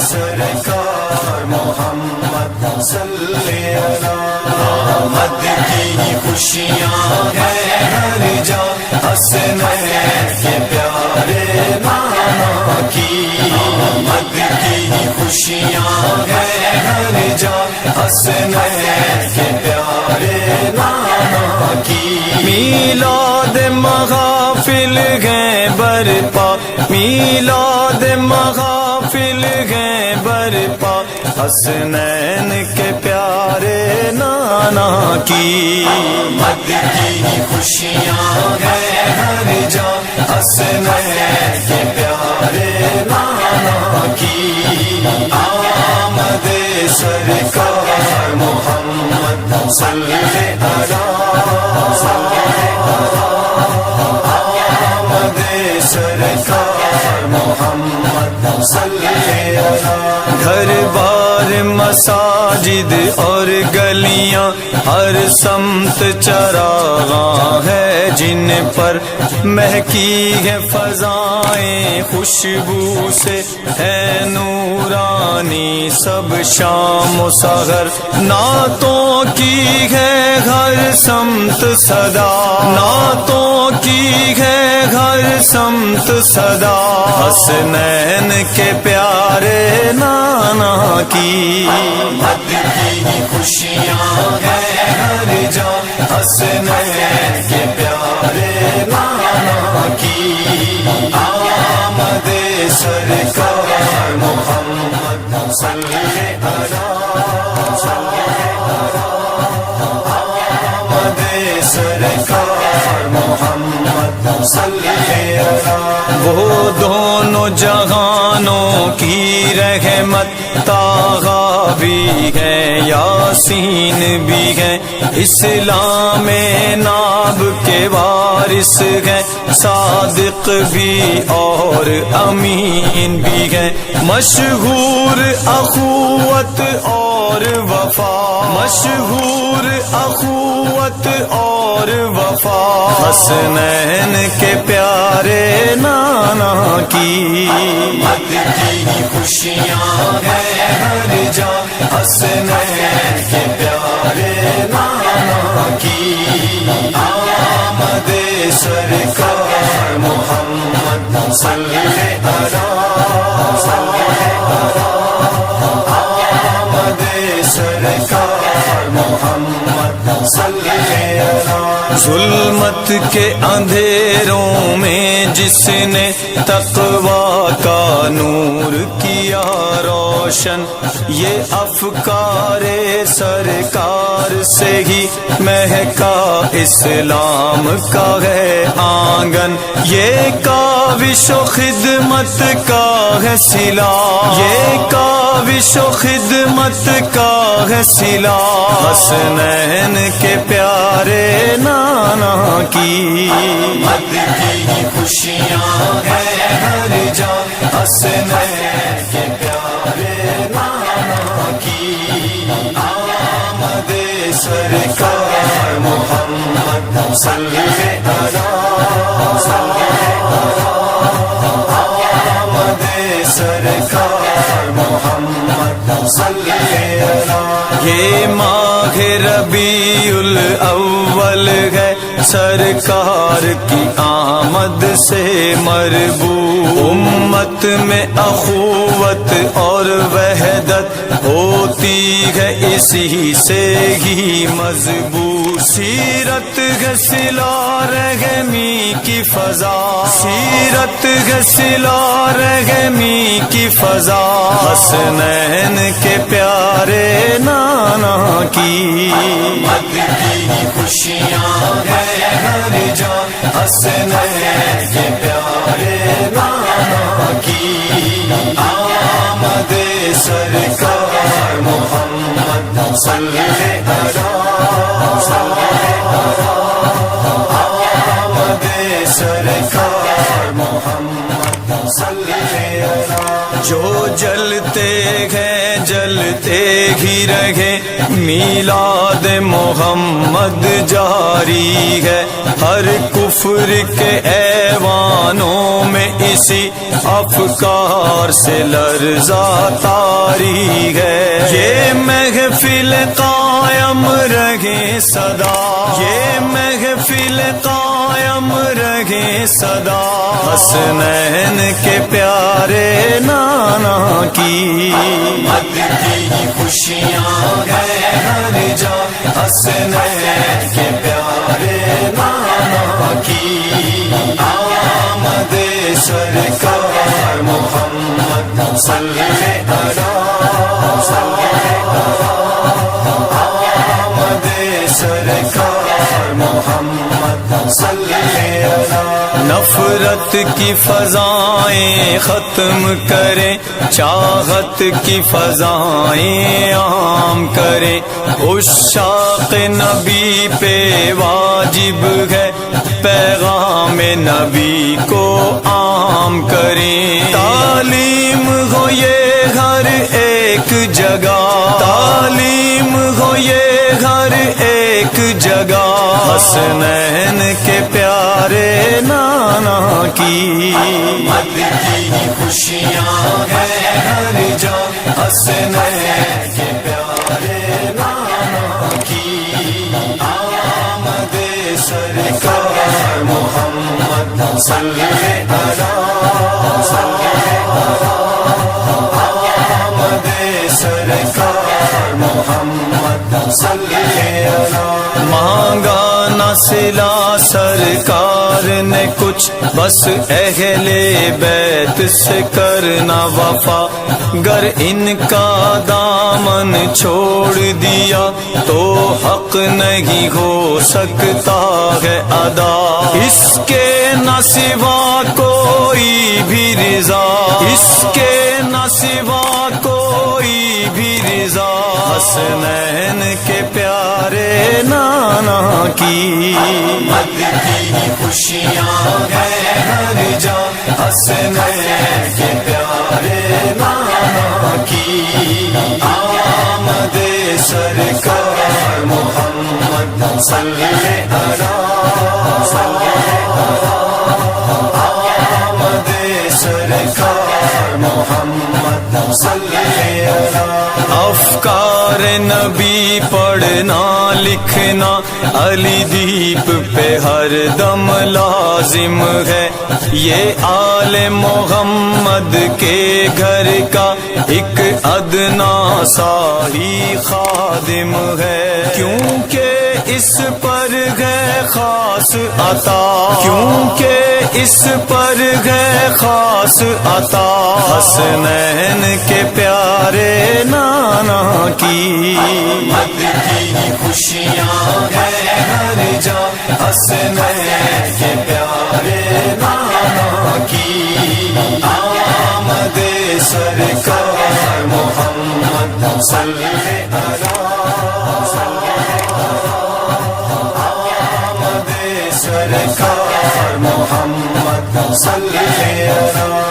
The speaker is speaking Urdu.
سرکار محمد صلی اللہ، آمد کی خوشیاں ہیں ہر جا، حسنین کے پیارے نانا کی، آمد کی خوشیاں ہیں ہر جا، حسنین کے پیارے نانا کی، میلاد محافل ہیں برپا، میلاد محافل ہیں برپا، حسنین کے پیارے نانا کی، آمد کی خوشیاں ہیں ہر جا، حسنین کے پیارے نانا کی، آمد سرکار محمد صلی اللہ، آمد سرکار محمد صلی اللہ، گھر بار مساجد اور گلیاں ہر سمت چراغاں ہے، جن پر مہکی ہے فضائیں خوشبو سے، ہے نورانی سب شام و سحر، نعتوں کی ہے ہر سمت صدا، نعتوں کی ہے ہر سمت صدا، حسنین کے پیارے نانا کی، آمد کی خوشیاں ہیں ہر جا، حسنین کے پیارے نانا کی، آمد سرکار محمد صلی اللہ، آمد سرکار محمد صلی اللہ، وہ دونوں جہانوں کی رحمت، طٰہٰ بھی ہے یاسین بھی ہے، اسلام ناب کے وارث ہے، صادق بھی اور امین بھی ہے، مشہور اخوت اور وفا، مشہور اخوت اور وفا، حسنین کے پیارے نانا کی، آمد کی خوشیاں ہیں ہر جا، حسنین کے پیارے نانا کی، آمد سرکار محمد صلی اللہ، آمد سرکار محمد صلی اللہ، ظلمت کے اندھیروں میں جس نے تقویٰ کا نور کیا روشن، یہ افکار سرکار سے ہی مہکا اسلام کا ہے آنگن، یہ کاوش و خدمت کا ہے صلہ، یہ کاوش و خدمت کا ہے صلہ، حسنین کے پیارے نانا کی، آمد کی خوشیاں ہیں ہر جا، حسنین کے پیارے نانا کی، آمد سرکار محمد صلی اللہ، آمد سرکار محمد صلی اللہ، یہ ماہ ربیع الاول ہے، سرکار کی آمد سے مربوط، امت میں اخوت اور وحدت ہوتی ہے اسی سے ہی مضبوط، سیرت ہے صلہ رحمی کی فضا، سیرت ہے صلہ رحمی کی فضا، حسنین کے پیارے نانا کی، آمد کی خوشیاں ہیں ہر جا، حسنین کے پیارے نانا کی، آمد سرکار محمد صلی اللہ، آمد سرکار محمد صلی اللہ، جو جلتے ہیں جلتے ہی رہے، میلاد محمد جاری ہے، ہر کفر کے ایوانوں میں اسی افکار سے لرزہ طاری ہے۔ یہ محفل قائم رہے صدا، یہ محفل قائم رہے صدا، حسنین کے پیارے نانا کی مد کی خوشیاں ہیں ہر جا، حسنین کے پیارے نانا کی آمد سرکار محمد صلی اللہ آمد سرکار محمد صلی اللہ۔ نفرت کی فضائیں ختم کریں، چاہت کی فضائیں عام کریں، عشاق نبی پہ واجب ہے پیغام نبی کو عام کریں۔ تعلیم ہو یہ ہر ایک جگہ، تعلیم ہو یہ ہر ایک جگہ، حسنین کے پیارے نانا کی مد کی خوشیاں ہیں ہر جا، حسنین کے پیارے نانا کی آمد سرکار محمد صلی اللہ آمد سرکار محمد صلی اللہ۔ مانگا نہ صلہ سرکار نے کچھ، بس اہل بیت سے کرنا وفا، گر ان کا دامن چھوڑ دیا تو حق نہیں ہو سکتا ہے ادا، اس کے نہ سوا کوئی بھی رضا، اس کے نہ سوا کوئی بھی رضا، حسنین کے پیارے نانا کی مد کی خوشیاں ہیں ہر جا، حسنین کے پیارے نانا کی آمد سرکار محمد صلی اللہ آمد سرکار محمد صلی اللہ۔ افکار نبی پڑھنا لکھنا علی دیپ پہ ہر دم لازم ہے، یہ آل محمد کے گھر کا ایک ادنا سا ہی خادم ہے، کیونکہ اس پر ہے خاص عطا، کیونکہ اس پر ہے خاص عطا، حسنین کے پیارے نانا کی مد کی خوشیاں ہیں ہر جا، حسنین کے پیارے نانا کی آمد سرکار محمد صلی اللہ آمد سرکار محمد صلی اللہ۔